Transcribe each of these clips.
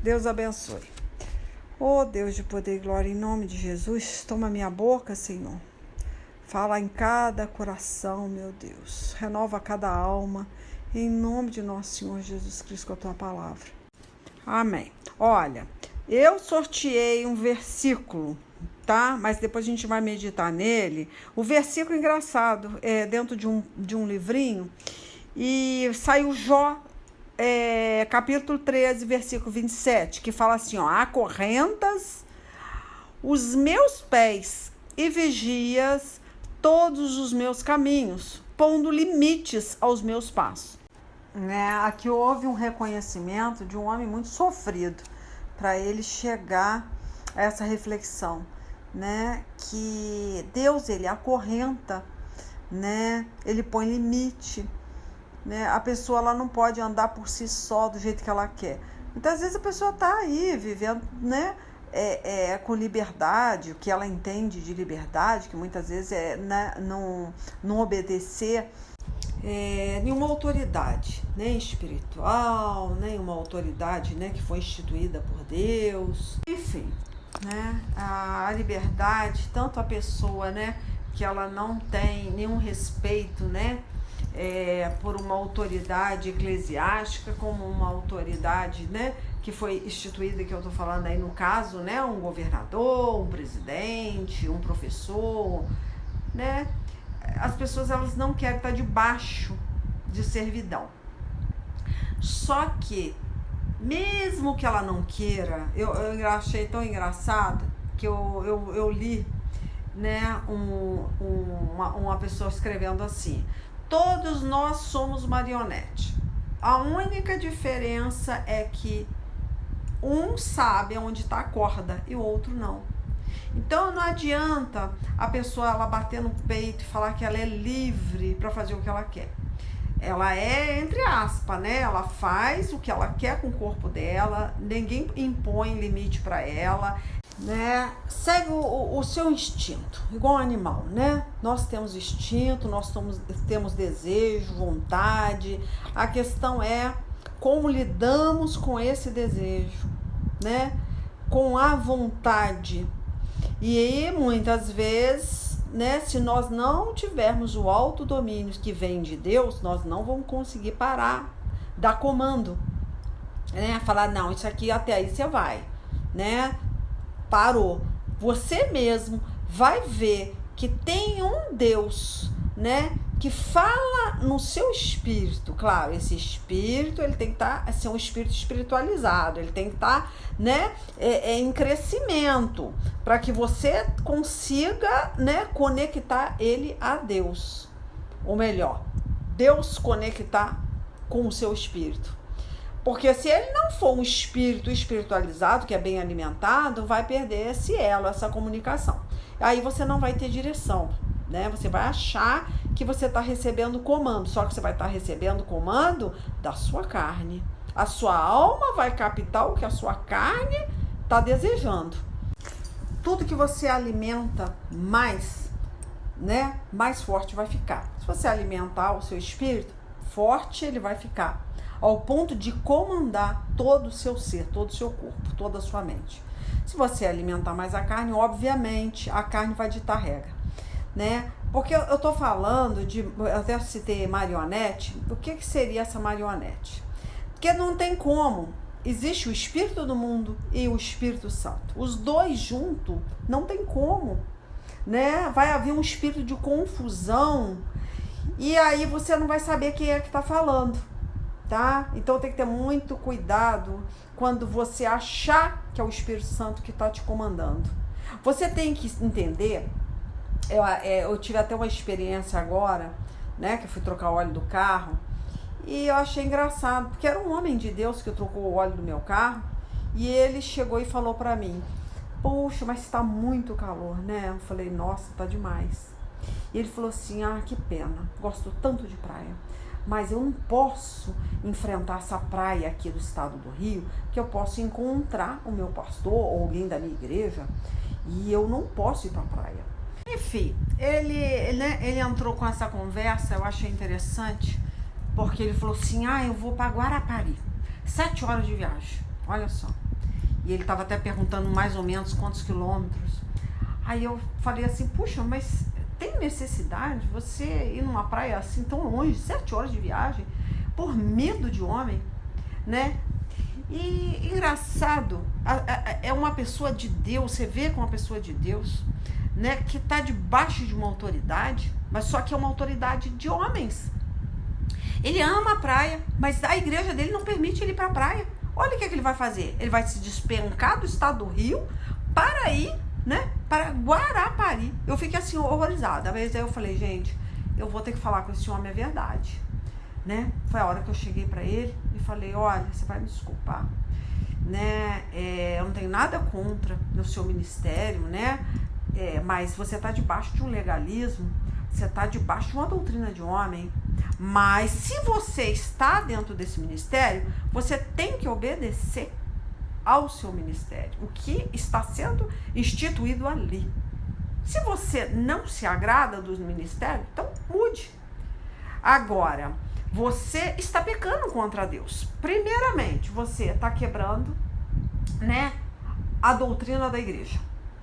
Deus abençoe. Oh, Deus de poder e glória, em nome de Jesus, toma minha boca, Senhor. Fala em cada coração, meu Deus. Renova cada alma, em nome de nosso Senhor Jesus Cristo, com a tua palavra. Amém. Olha, eu sorteei um versículo, tá? Mas depois a gente vai meditar nele. O versículo engraçado, é dentro de um livrinho, e saiu Jó, capítulo 13, versículo 27, que fala assim, ó: acorrentas os meus pés e vigias todos os meus caminhos, pondo limites aos meus passos. Aqui houve um reconhecimento de um homem muito sofrido, para ele chegar a essa reflexão, que Deus, ele acorrenta, ele põe limite, a pessoa, ela não pode andar por si só do jeito que ela quer. Muitas vezes a pessoa está aí vivendo, com liberdade, o que ela entende de liberdade, que muitas vezes é não obedecer nenhuma autoridade, nem espiritual, nem uma autoridade que foi instituída por Deus. Enfim, a liberdade, tanto a pessoa que ela não tem nenhum respeito por uma autoridade eclesiástica, como uma autoridade que foi instituída, que eu estou falando aí no caso, um governador, um presidente, um professor, as pessoas, elas não querem estar debaixo de servidão. Só que, mesmo que ela não queira, eu achei tão engraçado que eu li uma pessoa escrevendo assim: todos nós somos marionete. A única diferença é que um sabe onde está a corda e o outro não. Então não adianta a pessoa ela bater no peito e falar que ela é livre para fazer o que ela quer. Ela é, entre aspas, ela faz o que ela quer com o corpo dela, ninguém impõe limite para ela, segue o seu instinto, igual um animal, Nós temos instinto, nós temos desejo, vontade. A questão é como lidamos com esse desejo, com a vontade. E aí, muitas vezes, se nós não tivermos o autodomínio que vem de Deus, nós não vamos conseguir parar, dar comando, falar, não, isso aqui até aí você vai, parou. Você mesmo vai ver que tem um Deus, que fala no seu espírito. Claro, esse espírito, ele tem que ser um espírito espiritualizado, ele tem que estar, em crescimento, para que você consiga, conectar ele a Deus. Ou melhor, Deus conectar com o seu espírito. Porque se ele não for um espírito espiritualizado, que é bem alimentado, vai perder esse elo, essa comunicação. Aí você não vai ter direção, Você vai achar que você está recebendo comando, só que você vai estar recebendo comando da sua carne. A sua alma vai captar o que a sua carne está desejando. Tudo que você alimenta mais, mais forte vai ficar. Se você alimentar o seu espírito, forte ele vai ficar, ao ponto de comandar todo o seu ser, todo o seu corpo, toda a sua mente. Se você alimentar mais a carne, obviamente, a carne vai ditar regra, Porque eu tô falando eu até citei marionete. O que seria essa marionete? Porque não tem como. Existe o Espírito do mundo e o Espírito Santo. Os dois juntos, não tem como, Vai haver um espírito de confusão e aí você não vai saber quem é que tá falando, tá? Então tem que ter muito cuidado quando você achar que é o Espírito Santo que tá te comandando. Você tem que entender. Eu tive até uma experiência agora, que eu fui trocar o óleo do carro, e eu achei engraçado, porque era um homem de Deus que trocou o óleo do meu carro, e ele chegou e falou pra mim: poxa, mas tá muito calor, Eu falei: nossa, tá demais. E ele falou assim: que pena, gosto tanto de praia, mas eu não posso enfrentar essa praia aqui do estado do Rio, que eu posso encontrar o meu pastor ou alguém da minha igreja, e eu não posso ir pra praia. Enfim, ele entrou com essa conversa, eu achei interessante, porque ele falou assim: eu vou para Guarapari, 7 horas de viagem, olha só. E ele estava até perguntando mais ou menos quantos quilômetros. Aí eu falei assim, puxa, mas tem necessidade você ir numa praia assim tão longe, 7 horas de viagem, por medo de homem, né? E engraçado, é uma pessoa de Deus, você vê com uma pessoa de Deus, né, que está debaixo de uma autoridade, mas só que é uma autoridade de homens. Ele ama a praia, mas a igreja dele não permite ele ir para a praia. Olha o que ele vai fazer. Ele vai se despencar do estado do Rio para ir, né, para Guarapari. Eu fiquei assim horrorizada. Às vezes eu falei, gente, eu vou ter que falar com esse homem a verdade, né? Foi a hora que eu cheguei para ele e falei, olha, você vai me desculpar, né? Eu não tenho nada contra o seu ministério, né? Mas você está debaixo de um legalismo, você está debaixo de uma doutrina de homem. Mas se você está dentro desse ministério, você tem que obedecer ao seu ministério, o que está sendo instituído ali. Se você não se agrada do ministério, então mude. Agora, você está pecando contra Deus. Primeiramente, você está quebrando, né, a doutrina da igreja,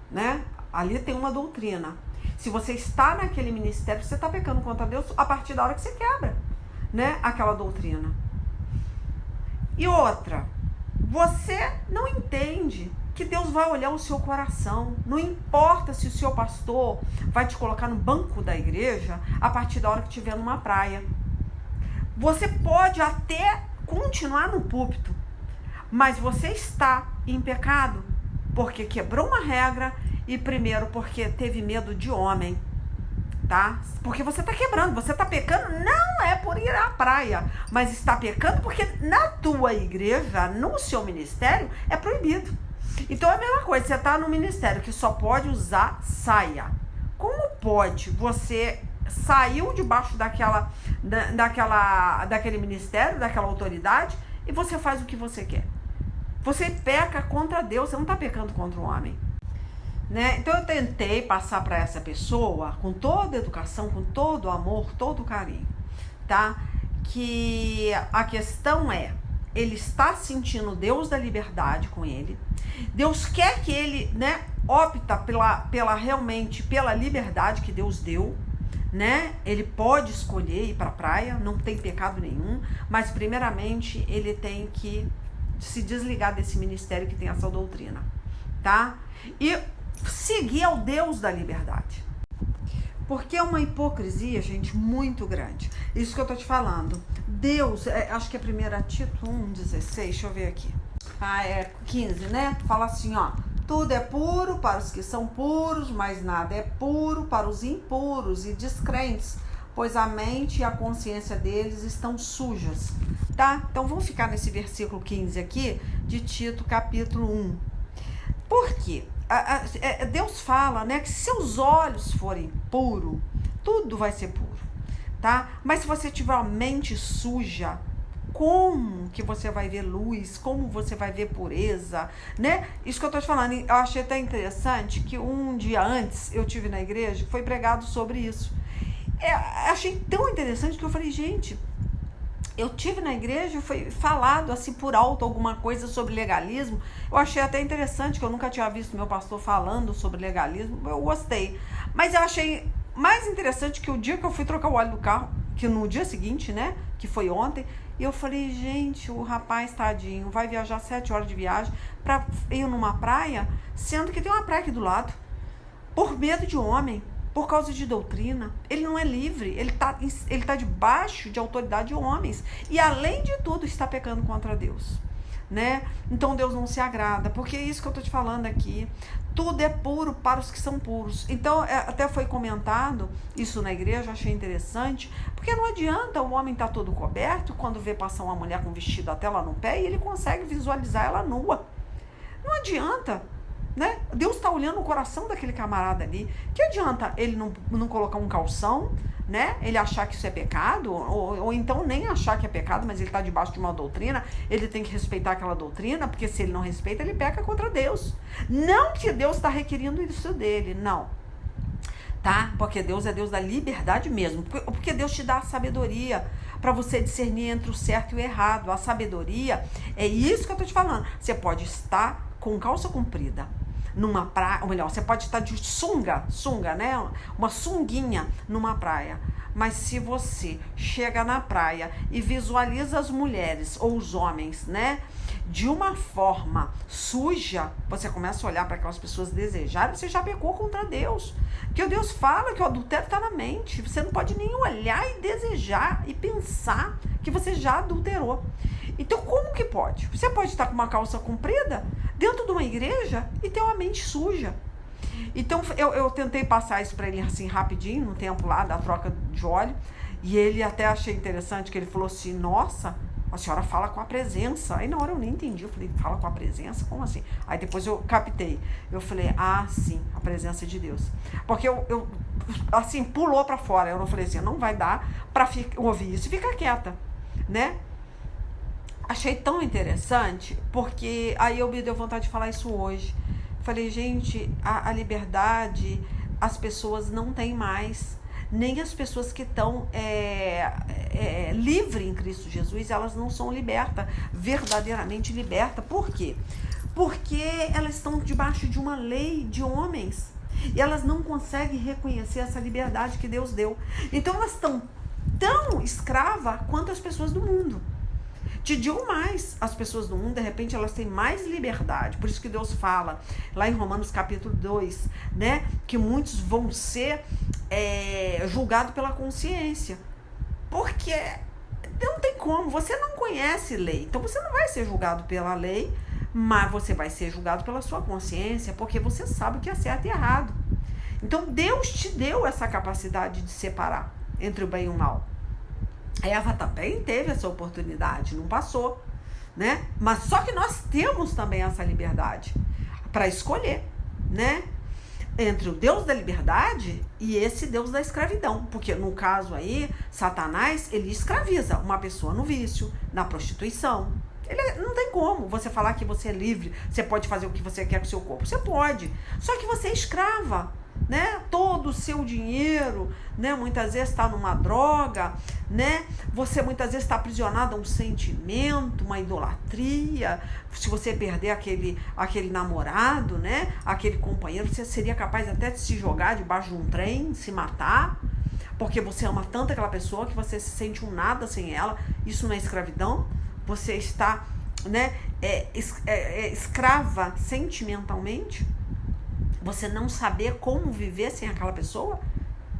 né? Ali tem uma doutrina. Se você está naquele ministério, você está pecando contra Deus a partir da hora que você quebra, né, aquela doutrina. E outra, você não entende que Deus vai olhar o seu coração. Não importa se o seu pastor vai te colocar no banco da igreja a partir da hora que estiver numa praia. Você pode até continuar no púlpito, mas você está em pecado porque quebrou uma regra e primeiro porque teve medo de homem, tá? Porque você está quebrando, você está pecando, não é por ir à praia, mas está pecando porque na tua igreja, no seu ministério, é proibido. Então é a mesma coisa, você está no ministério que só pode usar saia. Como pode você saiu debaixo daquele ministério, daquela autoridade, e você faz o que você quer? Você peca contra Deus, você não está pecando contra o homem, né? Então eu tentei passar para essa pessoa, com toda a educação, com todo o amor, todo o carinho, tá? Que a questão é, ele está sentindo Deus da liberdade com ele. Deus quer que ele, né, opta realmente pela liberdade que Deus deu, né? Ele pode escolher ir para a praia, não tem pecado nenhum, mas primeiramente ele tem que se desligar desse ministério que tem essa doutrina, tá? E seguir ao Deus da liberdade. Porque é uma hipocrisia, gente, muito grande. Isso que eu tô te falando. Deus, acho que é 1 Tito 1,16, deixa eu ver aqui. 15, né? Fala assim, ó. Tudo é puro para os que são puros, mas nada é puro para os impuros e descrentes, pois a mente e a consciência deles estão sujas, tá? Então vamos ficar nesse versículo 15 aqui, de Tito, capítulo 1. Por quê? Deus fala, né, que se seus olhos forem puros, tudo vai ser puro, tá? Mas se você tiver a mente suja, como que você vai ver luz? Como você vai ver pureza, né? Isso que eu tô te falando, eu achei até interessante que um dia antes eu tive na igreja, foi pregado sobre isso. Achei tão interessante que eu falei, gente, eu tive na igreja, foi falado assim por alto alguma coisa sobre legalismo. Eu achei até interessante, que eu nunca tinha visto meu pastor falando sobre legalismo. Eu gostei. Mas eu achei mais interessante que o dia que eu fui trocar o óleo do carro, que no dia seguinte, né, que foi ontem, e eu falei, gente, o rapaz tadinho vai viajar 7 horas de viagem para ir numa praia, sendo que tem uma praia aqui do lado, por medo de homem, por causa de doutrina. Ele não é livre, ele tá debaixo de autoridade de homens, e além de tudo está pecando contra Deus, né? Então Deus não se agrada, porque é isso que eu tô te falando aqui. Tudo é puro para os que são puros. Então até foi comentado isso na igreja, eu achei interessante, porque não adianta o homem estar todo coberto, quando vê passar uma mulher com vestido até lá no pé, e ele consegue visualizar ela nua. Não adianta, né? Deus está olhando o coração daquele camarada ali. Que adianta ele não colocar um calção, né? Ele achar que isso é pecado, ou então nem achar que é pecado, mas ele está debaixo de uma doutrina, ele tem que respeitar aquela doutrina, porque se ele não respeita, ele peca contra Deus. Não que Deus está requerindo isso dele, não. Tá? Porque Deus é Deus da liberdade mesmo. Porque Deus te dá a sabedoria para você discernir entre o certo e o errado. A sabedoria é isso que eu tô te falando. Você pode estar com calça comprida numa praia, ou melhor, você pode estar de sunga, né? Uma sunguinha numa praia. Mas se você chega na praia e visualiza as mulheres ou os homens, né, de uma forma suja, você começa a olhar para aquelas pessoas desejarem, você já pecou contra Deus. Porque o Deus fala que o adultério está na mente. Você não pode nem olhar e desejar e pensar que você já adulterou. Então, como que pode? Você pode estar com uma calça comprida dentro de uma igreja e ter uma mente suja. Então, eu tentei passar isso para ele assim rapidinho, no tempo lá da troca de óleo, e ele até achei interessante que ele falou assim, nossa, a senhora fala com a presença. Aí na hora eu nem entendi, eu falei, fala com a presença? Como assim? Aí depois eu captei, eu falei, ah, sim, a presença de Deus. Porque eu assim, pulou para fora, eu não falei assim, não vai dar para ouvir isso e ficar quieta, né? Achei tão interessante, porque aí eu me deu vontade de falar isso hoje. Falei, gente, a liberdade as pessoas não têm mais. Nem as pessoas que estão livres em Cristo Jesus, elas não são libertas, verdadeiramente libertas. Por quê? Porque elas estão debaixo de uma lei de homens. E elas não conseguem reconhecer essa liberdade que Deus deu. Então elas estão tão escravas quanto as pessoas do mundo. Te digo mais, as pessoas do mundo, de repente, elas têm mais liberdade. Por isso que Deus fala, lá em Romanos capítulo 2, né, que muitos vão ser julgados pela consciência. Porque não tem como, você não conhece lei. Então você não vai ser julgado pela lei, mas você vai ser julgado pela sua consciência, porque você sabe o que é certo e errado. Então Deus te deu essa capacidade de separar entre o bem e o mal. A Eva também teve essa oportunidade, não passou, né? Mas só que nós temos também essa liberdade para escolher, né? Entre o Deus da liberdade e esse Deus da escravidão. Porque no caso aí, Satanás, ele escraviza uma pessoa no vício, na prostituição. Não tem como você falar que você é livre, você pode fazer o que você quer com o seu corpo. Você pode, só que você é escrava, né? Todo o seu dinheiro, né? Muitas vezes está numa droga, né? Você muitas vezes está aprisionado a um sentimento, uma idolatria. Se você perder aquele namorado, né? Aquele companheiro, você seria capaz até de se jogar debaixo de um trem, se matar, porque você ama tanto aquela pessoa que você se sente um nada sem ela. Isso não é escravidão? Você está, né? Escrava sentimentalmente? Você não saber como viver sem aquela pessoa?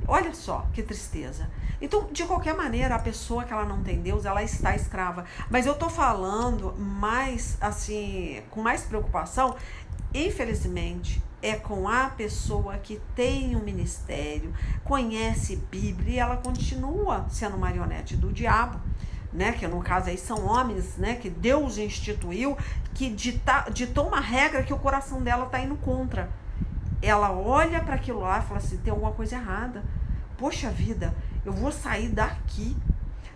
Olha só, que tristeza. Então, de qualquer maneira, a pessoa que ela não tem Deus, ela está escrava. Mas eu tô falando mais, assim, com mais preocupação, infelizmente, é com a pessoa que tem um ministério, conhece Bíblia e ela continua sendo marionete do diabo, né? Que no caso aí são homens, né? Que Deus instituiu, que ditou uma regra que o coração dela tá indo contra. Ela olha para aquilo lá e fala assim, tem alguma coisa errada. Poxa vida, eu vou sair daqui,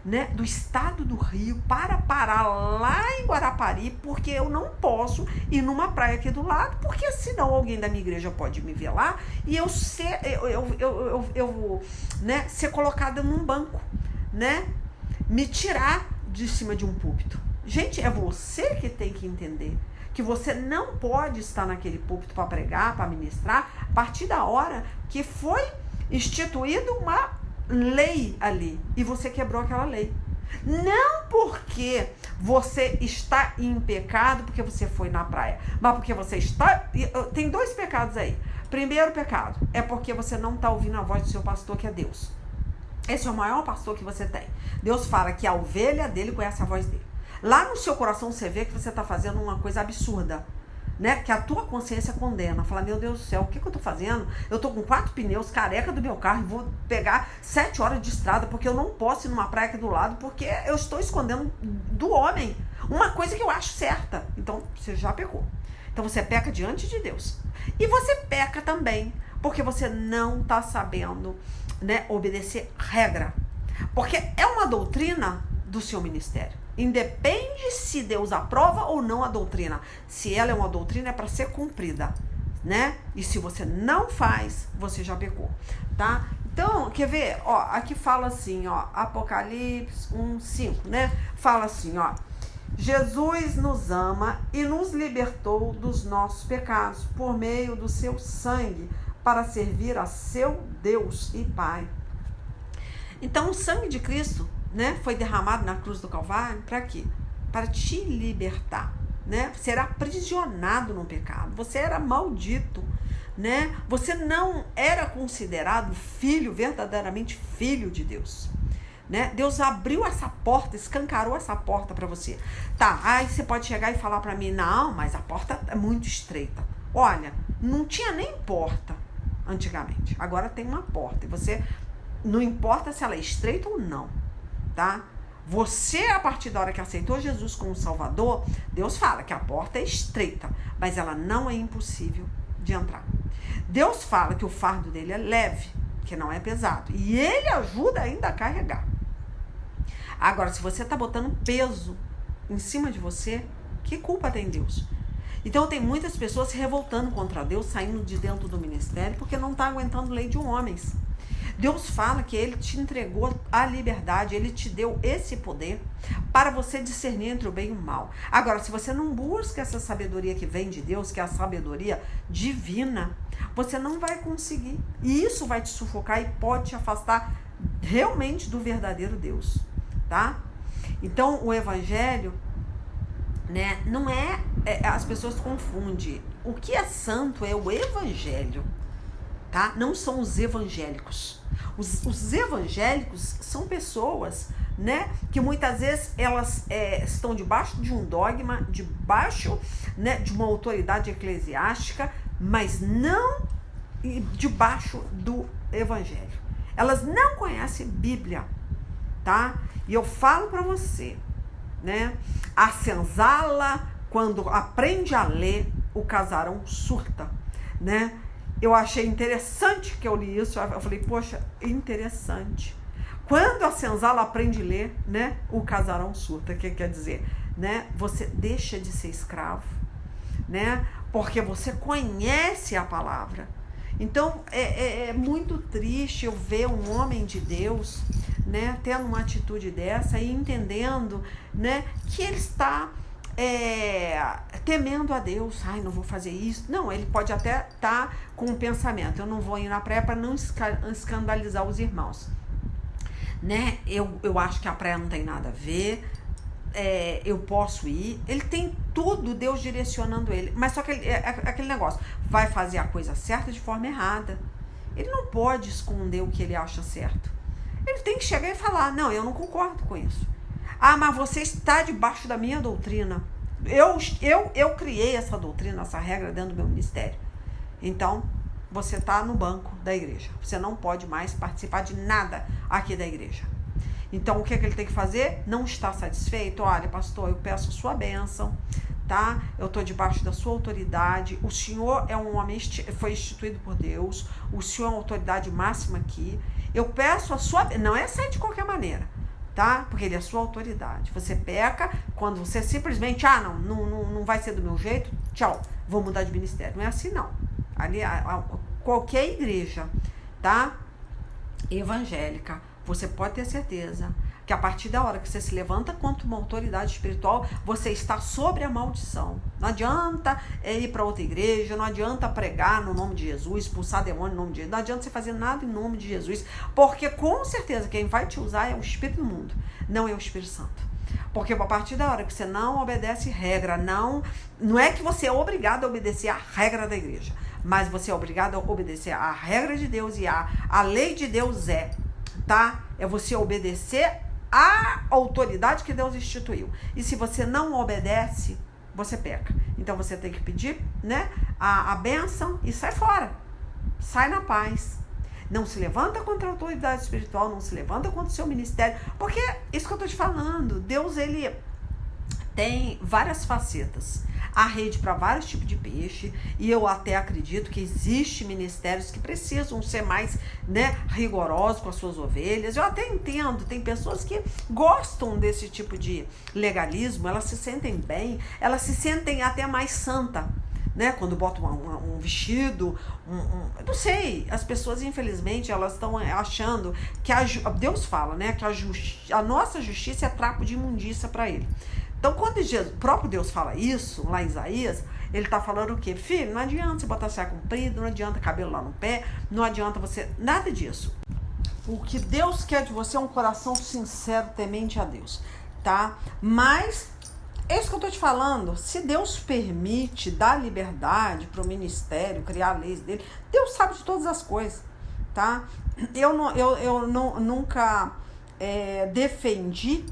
né, do estado do Rio para parar lá em Guarapari, porque eu não posso ir numa praia aqui do lado, porque senão alguém da minha igreja pode me ver lá e eu né, ser colocada num banco, né, me tirar de cima de um púlpito. Gente, é você que tem que entender que você não pode estar naquele púlpito para pregar, para ministrar, a partir da hora que foi instituída uma lei ali e você quebrou aquela lei. Não porque você está em pecado, porque você foi na praia, mas porque você está... Tem dois pecados aí. Primeiro pecado é porque você não está ouvindo a voz do seu pastor, que é Deus. Esse é o maior pastor que você tem. Deus fala que a ovelha dele conhece a voz dele. Lá no seu coração você vê que você está fazendo uma coisa absurda, né? Que a tua consciência condena. Fala, meu Deus do céu, o que eu estou fazendo? Eu estou com 4 pneus, careca do meu carro, e vou pegar 7 horas de estrada, porque eu não posso ir numa praia aqui do lado, porque eu estou escondendo do homem uma coisa que eu acho certa. Então, você já pecou. Então, você peca diante de Deus. E você peca também, porque você não está sabendo, né, obedecer regra. Porque é uma doutrina do seu ministério. Independe se Deus aprova ou não a doutrina. Se ela é uma doutrina, é para ser cumprida, né? E se você não faz, você já pecou, tá? Então, quer ver? Ó, aqui fala assim, ó, Apocalipse 1:5, né? Fala assim, ó, Jesus nos ama e nos libertou dos nossos pecados por meio do seu sangue para servir a seu Deus e Pai. Então o sangue de Cristo, né, foi derramado na cruz do Calvário para quê? Para te libertar, né? Você era aprisionado no pecado, você era maldito, né? Você não era considerado filho, verdadeiramente filho de Deus, né? Deus abriu essa porta, escancarou essa porta para você. Tá, aí você pode chegar e falar para mim, não, mas a porta é muito estreita. Olha, não tinha nem porta antigamente, agora tem uma porta e você, não importa se ela é estreita ou não, tá? Você, a partir da hora que aceitou Jesus como Salvador, Deus fala que a porta é estreita, mas ela não é impossível de entrar. Deus fala que o fardo dele é leve, que não é pesado, e ele ajuda ainda a carregar. Agora, se você está botando peso em cima de você, que culpa tem Deus? Então tem muitas pessoas se revoltando contra Deus, saindo de dentro do ministério, porque não está aguentando lei de homens. Deus fala que ele te entregou a liberdade, ele te deu esse poder para você discernir entre o bem e o mal. Agora, se você não busca essa sabedoria que vem de Deus, que é a sabedoria divina, você não vai conseguir. E isso vai te sufocar e pode te afastar realmente do verdadeiro Deus, tá? Então, o evangelho, né, não as pessoas confundem. O que é santo é o evangelho, tá? Não são os evangélicos. Os evangélicos são pessoas, né, que muitas vezes elas estão debaixo de um dogma, debaixo, né, de uma autoridade eclesiástica, mas não debaixo do evangelho. Elas não conhecem Bíblia, tá? E eu falo para você, né, a senzala, quando aprende a ler, o casarão surta, né? Eu achei interessante que eu li isso, eu falei, poxa, interessante. Quando a senzala aprende a ler, né, o casarão surta, o que quer dizer? Né? Você deixa de ser escravo, né? Porque você conhece a palavra. Então, é muito triste eu ver um homem de Deus, né, tendo uma atitude dessa e entendendo, né, que ele está temendo a Deus. Ai, não vou fazer isso. Não, ele pode até estar com um pensamento, eu não vou ir na praia para não escandalizar os irmãos, né? Eu acho que a praia não tem nada a ver, eu posso ir. Ele tem tudo, Deus direcionando ele, mas só que aquele negócio, vai fazer a coisa certa de forma errada. Ele não pode esconder o que ele acha certo. Ele tem que chegar e falar, não, eu não concordo com isso. Ah, mas você está debaixo da minha doutrina. Eu criei essa doutrina, essa regra dentro do meu ministério. Então, você está no banco da igreja. Você não pode mais participar de nada aqui da igreja. Então, o que ele tem que fazer? Não está satisfeito? Olha, pastor, eu peço a sua bênção, tá? Eu estou debaixo da sua autoridade. O senhor é um homem, foi instituído por Deus. O senhor é uma autoridade máxima aqui. Eu peço a sua... Não é sair de qualquer maneira, tá? Porque ele é a sua autoridade. Você peca quando você simplesmente, não vai ser do meu jeito, tchau, vou mudar de ministério. Não é assim, não. Ali, qualquer igreja, tá? Evangélica, você pode ter certeza que a partir da hora que você se levanta contra uma autoridade espiritual, você está sobre a maldição. Não adianta ir para outra igreja, não adianta pregar no nome de Jesus, expulsar demônio no nome de Jesus, não adianta você fazer nada em nome de Jesus, porque com certeza quem vai te usar é o Espírito do mundo, não é o Espírito Santo. Porque a partir da hora que você não obedece regra, não é que você é obrigado a obedecer a regra da igreja, mas você é obrigado a obedecer a regra de Deus, e a lei de Deus tá? É você obedecer a autoridade que Deus instituiu. E se você não obedece, você peca. Então você tem que pedir, né, a bênção e sai fora. Sai na paz. Não se levanta contra a autoridade espiritual, não se levanta contra o seu ministério. Porque, isso que eu tô te falando, Deus, ele tem várias facetas. Há rede para vários tipos de peixe, e eu até acredito que existem ministérios que precisam ser mais, né, rigorosos com as suas ovelhas. Eu até entendo, tem pessoas que gostam desse tipo de legalismo, elas se sentem bem, elas se sentem até mais santa, né, quando botam um vestido, eu não sei, as pessoas infelizmente elas estão achando que Deus fala, né, que a nossa justiça é trapo de imundícia para ele. Então, quando o próprio Deus fala isso, lá em Isaías, ele está falando o quê? Filho, não adianta você botar saia comprida, não adianta cabelo lá no pé, não adianta você... Nada disso. O que Deus quer de você é um coração sincero, temente a Deus, tá? Mas, é isso que eu tô te falando. Se Deus permite dar liberdade para o ministério, criar leis dele, Deus sabe de todas as coisas, tá? Eu nunca defendi,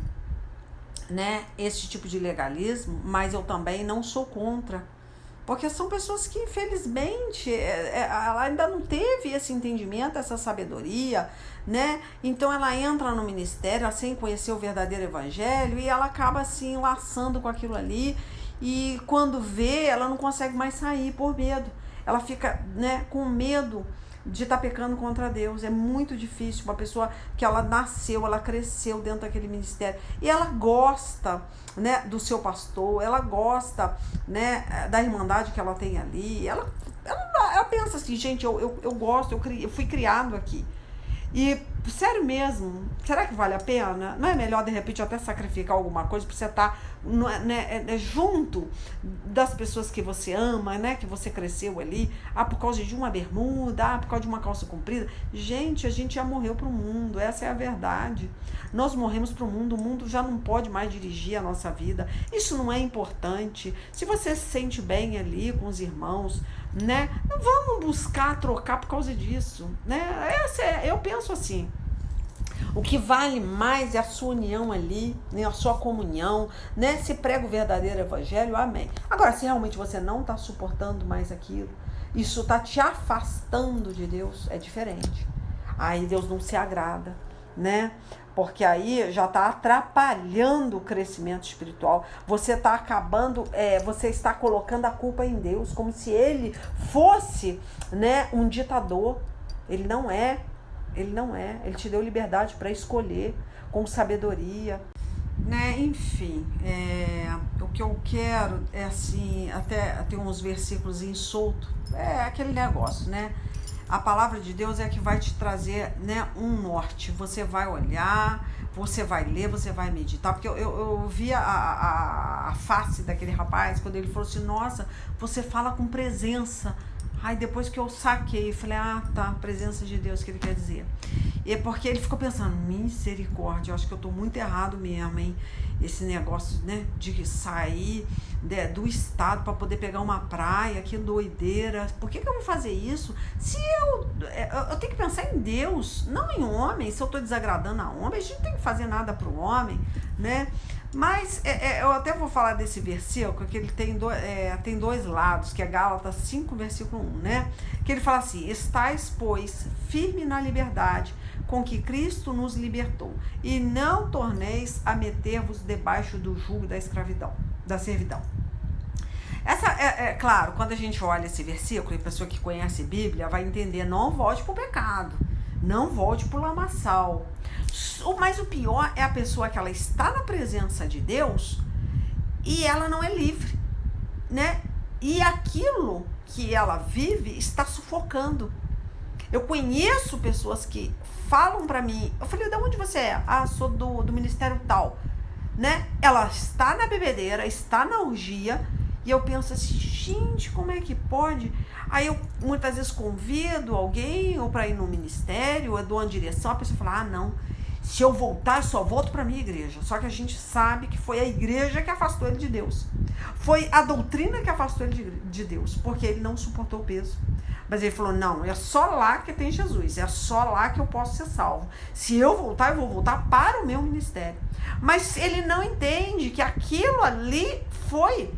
né, esse tipo de legalismo, mas eu também não sou contra. Porque são pessoas que, infelizmente, ela ainda não teve esse entendimento, essa sabedoria, né? Então ela entra no ministério sem conhecer o verdadeiro evangelho e ela acaba assim, laçando com aquilo ali. E quando vê, ela não consegue mais sair por medo. Ela fica, né, com medo de estar pecando contra Deus. É muito difícil. Uma pessoa que ela nasceu, ela cresceu dentro daquele ministério e ela gosta, né, do seu pastor, ela gosta, né, da irmandade que ela tem ali, ela pensa assim, gente, eu gosto, eu fui criado aqui. E, sério mesmo, será que vale a pena? Não é melhor, de repente, até sacrificar alguma coisa para você estar, né, junto das pessoas que você ama, né, que você cresceu ali, por causa de uma bermuda, por causa de uma calça comprida? Gente, a gente já morreu para o mundo, essa é a verdade. Nós morremos para o mundo já não pode mais dirigir a nossa vida. Isso não é importante. Se você se sente bem ali com os irmãos, né, vamos buscar trocar por causa disso, né? Eu penso assim, o que vale mais é a sua união ali, né, a sua comunhão, né? Se prega o verdadeiro evangelho, amém. Agora, se realmente você não está suportando mais aquilo, isso está te afastando de Deus, é diferente. Aí Deus não se agrada, né? Porque aí já está atrapalhando o crescimento espiritual. Você está acabando, você está colocando a culpa em Deus, como se ele fosse, né, um ditador. Ele não é. Ele te deu liberdade para escolher com sabedoria, né? Enfim, o que eu quero é assim, até tem uns versículos soltos, aquele negócio, né? A palavra de Deus é que vai te trazer, né, um norte. Você vai olhar, você vai ler, você vai meditar. Porque eu vi a face daquele rapaz quando ele falou assim, nossa, você fala com presença. Aí depois que eu saquei, eu falei, tá, presença de Deus, que ele quer dizer. E é porque ele ficou pensando, misericórdia, eu acho que eu tô muito errado mesmo, hein? Esse negócio, né, de sair do estado para poder pegar uma praia, que doideira. Por que eu vou fazer isso? Se eu tenho que pensar em Deus, não em homem. Se eu tô desagradando a homem, a gente não tem que fazer nada pro homem, né? Mas eu até vou falar desse versículo, que ele tem dois lados, que é Gálatas 5, versículo 1, né? Que ele fala assim, estais, pois, firme na liberdade com que Cristo nos libertou, e não torneis a meter-vos debaixo do jugo da escravidão, da servidão. Claro, quando a gente olha esse versículo, e a pessoa que conhece a Bíblia vai entender, não volte para o pecado, não volte para o lamaçal. Mas o pior é a pessoa que ela está na presença de Deus e ela não é livre, né? E aquilo que ela vive está sufocando. Eu conheço pessoas que falam pra mim, eu falei, de onde você é? Sou do ministério tal, né? Ela está na bebedeira, está na orgia, e eu penso assim, gente, como é que pode? Aí eu muitas vezes convido alguém ou para ir no ministério, ou dou uma direção, a pessoa fala, não, se eu voltar, eu só volto para minha igreja. Só que a gente sabe que foi a igreja que afastou ele de Deus. Foi a doutrina que afastou ele de Deus, porque ele não suportou o peso. Mas ele falou, não, é só lá que tem Jesus, é só lá que eu posso ser salvo. Se eu voltar, eu vou voltar para o meu ministério. Mas ele não entende que aquilo ali foi,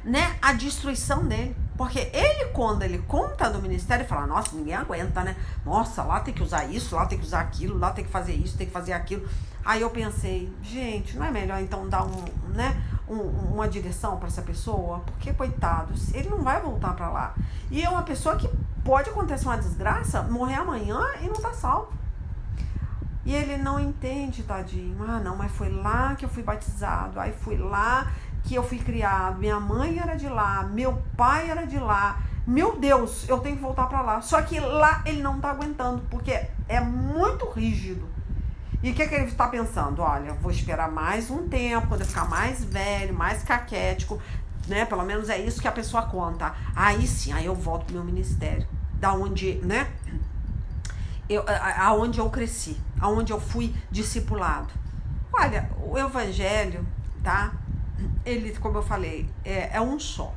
né, a destruição dele. Porque ele, quando ele conta do ministério, ele fala, nossa, ninguém aguenta, né? Nossa, lá tem que usar isso, lá tem que usar aquilo, lá tem que fazer isso, tem que fazer aquilo. Aí eu pensei, gente, não é melhor então dar uma direção para essa pessoa? Porque, coitado, ele não vai voltar para lá. E é uma pessoa que pode acontecer uma desgraça, morrer amanhã e não tá salvo. E ele não entende, tadinho. Não, mas foi lá que eu fui batizado, aí fui lá que eu fui criado, minha mãe era de lá, meu pai era de lá, meu Deus, eu tenho que voltar para lá. Só que lá ele não tá aguentando, porque é muito rígido. E o que ele está pensando? Olha, vou esperar mais um tempo, quando eu ficar mais velho, mais caquético, né? Pelo menos é isso que a pessoa conta. Aí sim, aí eu volto pro meu ministério. Da onde, né? Aonde eu cresci, aonde eu fui discipulado. Olha, o evangelho, tá? Ele, como eu falei, é um só.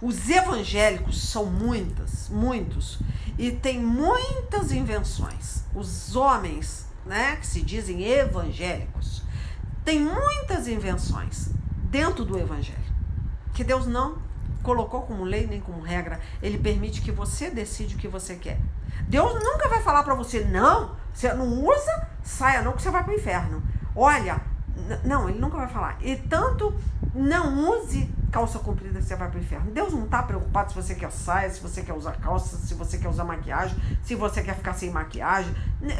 Os evangélicos são muitos, e tem muitas invenções. Os homens, né, que se dizem evangélicos, tem muitas invenções dentro do evangelho, que Deus não colocou como lei nem como regra. Ele permite que você decide o que você quer. Deus nunca vai falar pra você, não, você não usa saia não que você vai pro inferno. Olha, não, ele nunca vai falar. E tanto não use calça comprida que você vai pro inferno. Deus não tá preocupado se você quer saia, se você quer usar calça, se você quer usar maquiagem, se você quer ficar sem maquiagem.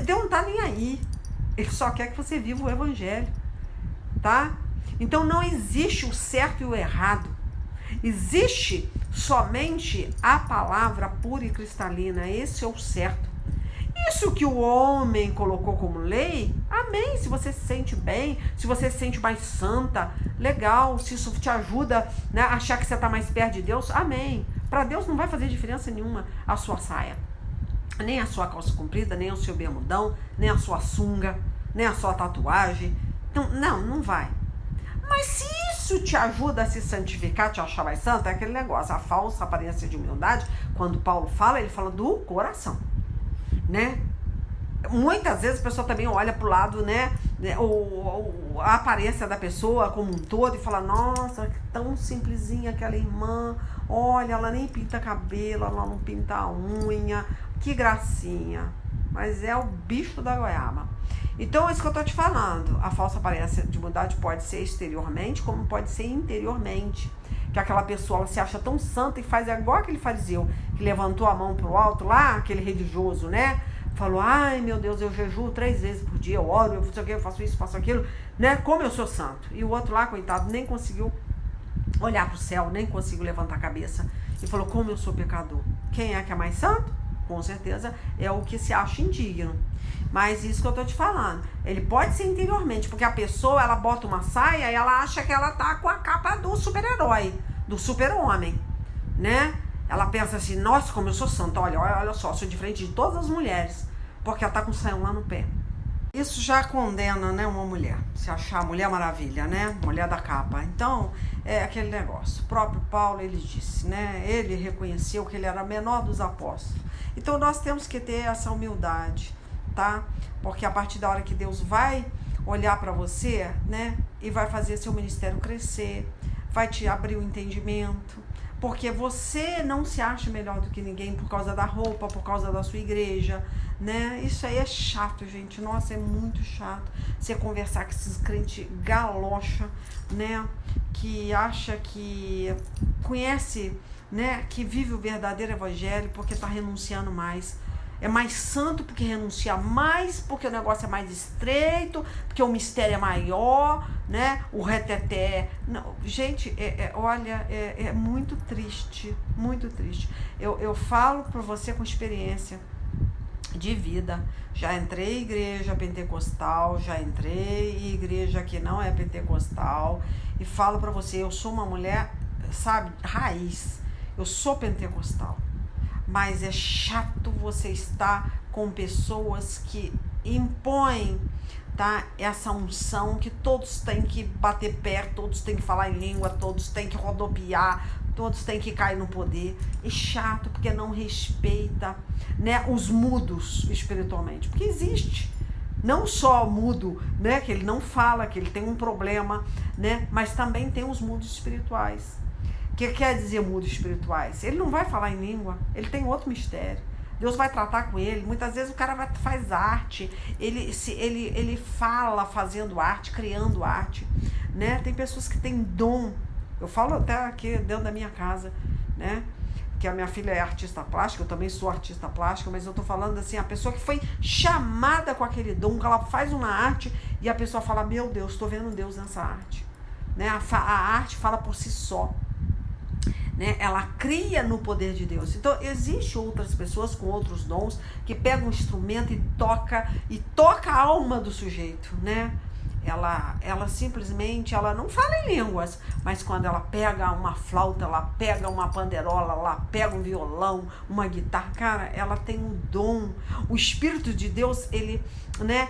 Deus não tá nem aí. Ele só quer que você viva o evangelho, tá? Então não existe o certo e o errado. Existe somente a palavra pura e cristalina. Esse é o certo. Isso que o homem colocou como lei, amém. Se você se sente bem, se você se sente mais santa, legal. Se isso te ajuda, né, a achar que você está mais perto de Deus, amém. Para Deus não vai fazer diferença nenhuma a sua saia, nem a sua calça comprida, nem o seu bermudão, nem a sua sunga, nem a sua tatuagem. Então, não vai. Mas se isso te ajuda a se santificar, te achar mais santa, é aquele negócio, a falsa aparência de humildade. Quando Paulo fala, ele fala do coração, né? Muitas vezes a pessoa também olha pro lado, né, a aparência da pessoa como um todo e fala, nossa, que tão simplesinha aquela irmã, olha, ela nem pinta cabelo, ela não pinta a unha, que gracinha. Mas é o bicho da goiaba. Então é isso que eu tô te falando. A falsa aparência de humildade pode ser exteriormente, como pode ser interiormente. Que aquela pessoa, ela se acha tão santa e faz igual aquele fariseu que levantou a mão pro alto lá, aquele religioso, né? Falou, ai meu Deus, eu jejuo 3 vezes por dia, eu oro, eu faço, eu faço isso, faço aquilo, né? Como eu sou santo. E o outro lá, coitado, nem conseguiu olhar pro céu, nem conseguiu levantar a cabeça. E falou, como eu sou pecador. Quem é que é mais santo? Com certeza é o que se acha indigno. Mas isso que eu tô te falando, ele pode ser interiormente, porque a pessoa, ela bota uma saia e ela acha que ela tá com a capa do super-herói, do super-homem, né? Ela pensa assim, nossa, como eu sou santa, olha só, sou diferente de todas as mulheres, porque ela tá com o saião lá no pé. Isso já condena, né, uma mulher, se achar Mulher Maravilha, né, mulher da capa. Então, é aquele negócio, o próprio Paulo, ele disse, né, ele reconheceu que ele era menor dos apóstolos. Então, nós temos que ter essa humildade, tá? Porque a partir da hora que Deus vai olhar para você, né, e vai fazer seu ministério crescer, vai te abrir o entendimento, porque você não se acha melhor do que ninguém por causa da roupa, por causa da sua igreja, né? Isso aí é chato, gente. Nossa, é muito chato você conversar com esses crentes galocha, né? Que acha que conhece, né? Que vive o verdadeiro evangelho porque tá renunciando mais. É mais santo porque renuncia mais, porque o negócio é mais estreito, porque o mistério é maior, né? O reteté. Não, gente, olha, é muito triste, muito triste. Eu falo para você com experiência de vida. Já entrei em igreja pentecostal, já entrei em igreja que não é pentecostal, e falo para você, eu sou uma mulher, sabe, raiz. Eu sou pentecostal. Mas é chato você estar com pessoas que impõem, tá, essa unção que todos têm que bater pé, todos têm que falar em língua, todos têm que rodopiar, todos têm que cair no poder. É chato porque não respeita, né, os mudos espiritualmente. Porque existe não só o mudo, né, que ele não fala, que ele tem um problema, né, mas também tem os mudos espirituais. O que quer dizer mudos espirituais? Ele não vai falar em língua, ele tem outro mistério. Deus vai tratar com ele. Muitas vezes o cara faz arte, ele fala fazendo arte, criando arte, né? Tem pessoas que têm dom. Eu falo até aqui dentro da minha casa, né? Que a minha filha é artista plástica, eu também sou artista plástica, mas eu tô falando assim, a pessoa que foi chamada com aquele dom, que ela faz uma arte e a pessoa fala, meu Deus, tô vendo Deus nessa arte, né? A arte fala por si só. né? Ela cria no poder de Deus. Então, existem outras pessoas com outros dons que pegam um instrumento e toca a alma do sujeito, né? Ela simplesmente, ela não fala em línguas, mas quando ela pega uma flauta, ela pega uma panderola, ela pega um violão, uma guitarra, cara, ela tem um dom. O Espírito de Deus, ele, né,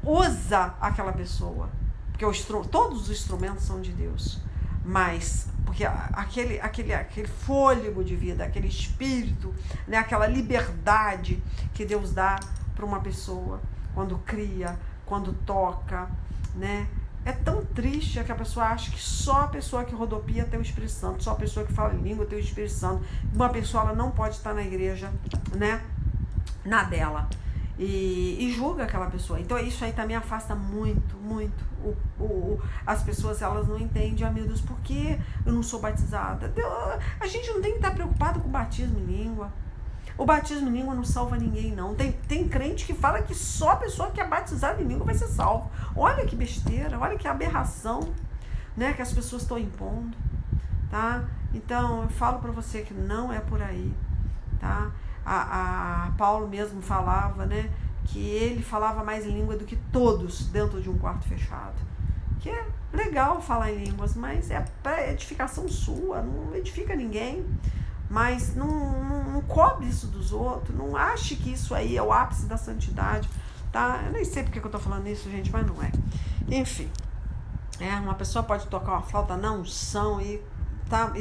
usa aquela pessoa, porque todos os instrumentos são de Deus, mas porque aquele fôlego de vida, aquele espírito, né, aquela liberdade que Deus dá para uma pessoa quando cria, quando toca, né? É tão triste que a pessoa acha que só a pessoa que rodopia tem o Espírito Santo, só a pessoa que fala em língua tem o Espírito Santo. Uma pessoa, ela não pode estar na igreja, né, na dela, e julga aquela pessoa. Então isso aí também afasta muito, muito. As pessoas, elas não entendem, meu Deus, por que eu não sou batizada? A gente não tem que estar preocupado com o batismo em língua. O batismo em língua não salva ninguém, não. Tem crente que fala que só a pessoa que é batizada em língua vai ser salva. Olha que besteira, olha que aberração, né, que as pessoas estão impondo, tá? Então, eu falo para você que não é por aí, tá? A Paulo mesmo falava, né, que ele falava mais língua do que todos dentro de um quarto fechado. Que é legal falar em línguas, mas é para edificação sua, não edifica ninguém. Mas não cobre isso dos outros, não ache que isso aí é o ápice da santidade, tá? Eu nem sei porque que eu tô falando isso, gente, mas não é. Enfim, uma pessoa pode tocar uma flauta na unção e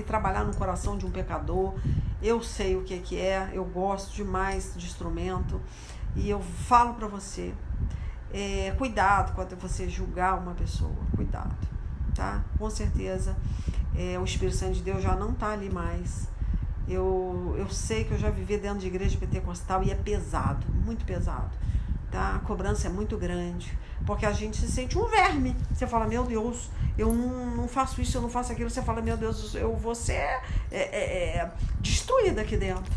trabalhar no coração de um pecador. Eu sei o que é, eu gosto demais de instrumento e eu falo pra você, cuidado quando você julgar uma pessoa, cuidado, tá? Com certeza, o Espírito Santo de Deus já não tá ali mais. Eu sei que eu já vivi dentro de igreja pentecostal e é pesado, muito pesado, tá? A cobrança é muito grande, porque a gente se sente um verme. Você fala, meu Deus, eu não faço isso, eu não faço aquilo. Você fala, meu Deus, eu vou ser destruída aqui dentro,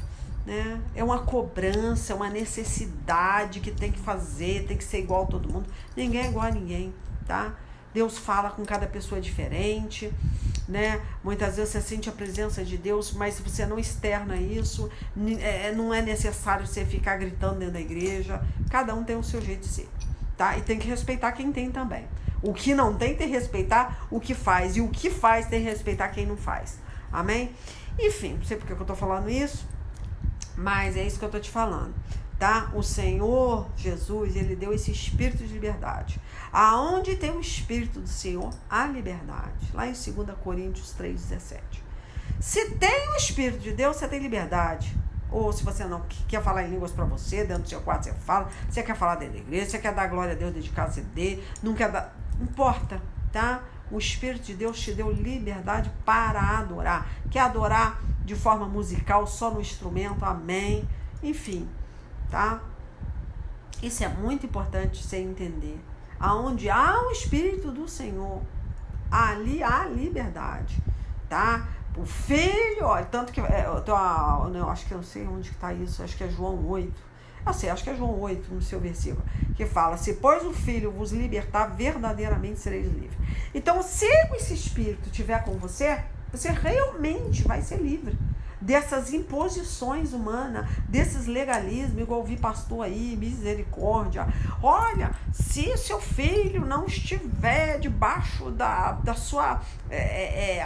né? É uma cobrança, é uma necessidade que tem que fazer, tem que ser igual a todo mundo. Ninguém é igual a ninguém, tá? Deus fala com cada pessoa diferente, né? Muitas vezes você sente a presença de Deus, mas você não externa isso, não é necessário você ficar gritando dentro da igreja. Cada um tem o seu jeito de ser, tá? E tem que respeitar quem tem também. O que não tem que respeitar o que faz, e o que faz tem que respeitar quem não faz. Amém? Enfim, não sei porque eu tô falando isso, mas é isso que eu tô te falando, tá? O Senhor Jesus, ele deu esse espírito de liberdade. Aonde tem o espírito do Senhor, há liberdade. Lá em 2 Coríntios 3,17. Se tem o espírito de Deus, você tem liberdade. Ou se você não quer falar em línguas para você, dentro do seu quarto você fala. Você quer falar dentro da igreja, você quer dar glória a Deus dentro de casa, você dê. Não quer dar... Não importa, tá? O Espírito de Deus te deu liberdade para adorar. Quer adorar de forma musical, só no instrumento, amém. Enfim, tá? Isso é muito importante você entender. Aonde há o Espírito do Senhor, ali há liberdade, tá? O filho, olha, tanto que eu acho que eu não sei onde que tá isso, acho que é João 8. Eu sei, acho que é João 8 no seu versículo, que fala: se pois o filho vos libertar, verdadeiramente sereis livres. Então, se esse Espírito estiver com você, você realmente vai ser livre dessas imposições humanas, desses legalismos, igual eu vi pastor aí, misericórdia. Olha, se seu filho não estiver debaixo da sua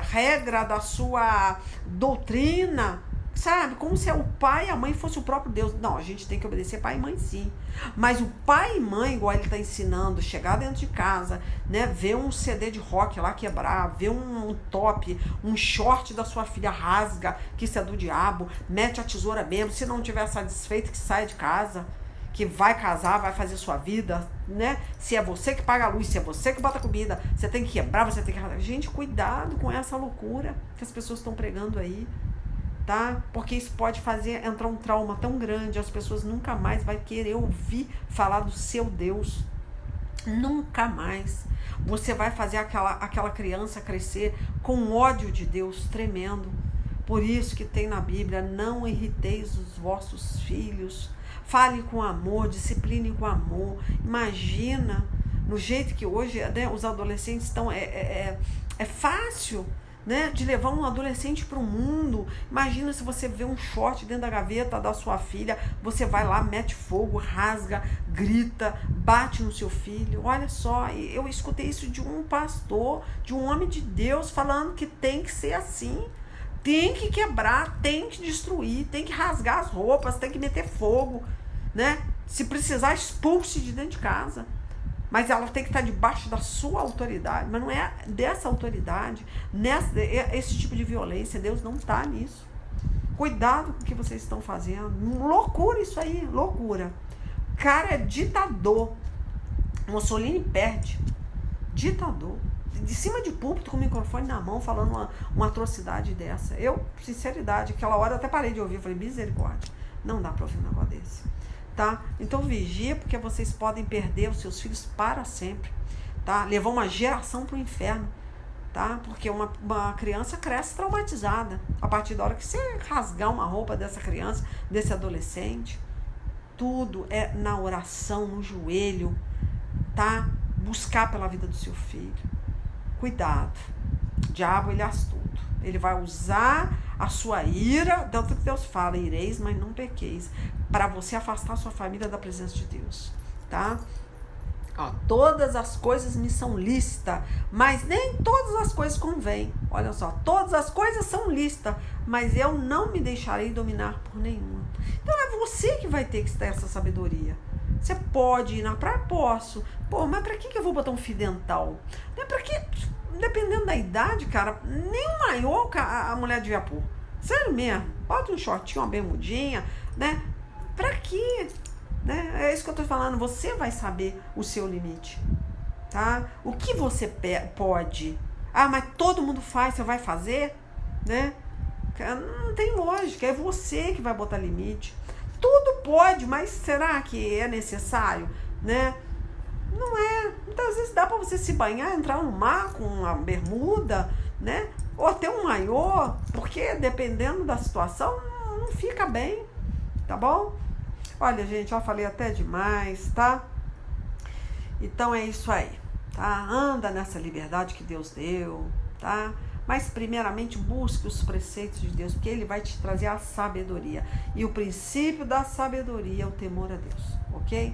regra, da sua doutrina, sabe, como se o pai e a mãe fosse o próprio Deus. Não, a gente tem que obedecer pai e mãe, sim. Mas o pai e mãe, igual ele está ensinando, chegar dentro de casa, né, ver um CD de rock lá quebrar, ver um top, um short da sua filha rasga, que isso é do diabo, mete a tesoura mesmo. Se não estiver satisfeito, que saia de casa, que vai casar, vai fazer sua vida, né? Se é você que paga a luz, se é você que bota a comida, você tem que quebrar, você tem que... Gente, cuidado com essa loucura que as pessoas estão pregando aí, tá? Porque isso pode fazer entrar um trauma tão grande, as pessoas nunca mais vai querer ouvir falar do seu Deus. Nunca mais. Você vai fazer aquela criança crescer com ódio de Deus tremendo. Por isso que tem na Bíblia: não irriteis os vossos filhos. Fale com amor, discipline com amor. Imagina, no jeito que hoje, né, os adolescentes estão... É fácil, né, de levar um adolescente para o mundo. Imagina se você vê um short dentro da gaveta da sua filha, você vai lá, mete fogo, rasga, grita, bate no seu filho. Olha só, eu escutei isso de um pastor, de um homem de Deus, falando que tem que ser assim. Tem que quebrar, tem que destruir, tem que rasgar as roupas, tem que meter fogo, né? Se precisar, expulse de dentro de casa. Mas ela tem que estar debaixo da sua autoridade. Mas não é dessa autoridade, esse tipo de violência. Deus não está nisso. Cuidado com o que vocês estão fazendo. Loucura isso aí, loucura. Cara é ditador. Mussolini perde. Ditador. De cima de púlpito, com o microfone na mão, falando uma atrocidade dessa. Eu, sinceridade, aquela hora eu até parei de ouvir. Eu falei, misericórdia. Não dá para ouvir um negócio desse. Tá? Então vigia, porque vocês podem perder os seus filhos para sempre, tá? Levar uma geração para o inferno, tá? Porque uma criança cresce traumatizada a partir da hora que você rasgar uma roupa dessa criança, desse adolescente. Tudo é na oração, no joelho, tá? Buscar pela vida do seu filho. Cuidado, o diabo ele é astuto. Ele vai usar a sua ira, tanto que Deus fala, ireis, mas não pequeis, para você afastar a sua família da presença de Deus, tá? Ó, todas as coisas me são lícitas, mas nem todas as coisas convêm. Olha só, todas as coisas são lícitas, mas eu não me deixarei dominar por nenhuma. Então é você que vai ter que ter essa sabedoria. Você pode ir na praia? Posso. Pô, mas pra que eu vou botar um fio dental? Não é pra que... Dependendo da idade, cara, nem um maiô a mulher devia pôr. Sério mesmo. Bota um shortinho, uma bermudinha, né? Pra quê? Né? É isso que eu tô falando. Você vai saber o seu limite, tá? O que você pode. Ah, mas todo mundo faz, você vai fazer? Né? Não tem lógica. É você que vai botar limite. Tudo pode, mas será que é necessário? Né? Não é. Então, às vezes dá para você se banhar, entrar no mar com uma bermuda, né? Ou até um maiô, porque dependendo da situação, não fica bem, tá bom? Olha, gente, já falei até demais, tá? Então é isso aí, tá? Anda nessa liberdade que Deus deu, tá? Mas primeiramente busque os preceitos de Deus, porque Ele vai te trazer a sabedoria. E o princípio da sabedoria é o temor a Deus, ok?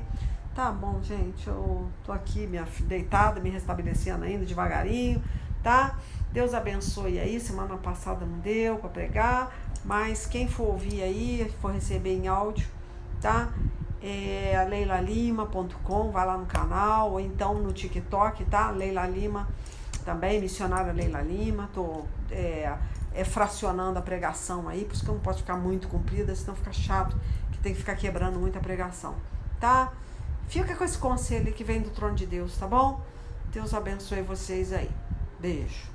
Tá bom, gente, eu tô aqui deitada, me restabelecendo ainda devagarinho, tá? Deus abençoe aí, semana passada não deu para pregar, mas quem for ouvir aí, for receber em áudio, tá? É leilalima.com, vai lá no canal, ou então no TikTok, tá? Leila Lima, também, missionária Leila Lima, tô fracionando a pregação aí, por isso que não pode ficar muito comprida, senão fica chato, que tem que ficar quebrando muita pregação, tá? Fica com esse conselho que vem do trono de Deus, tá bom? Deus abençoe vocês aí. Beijo.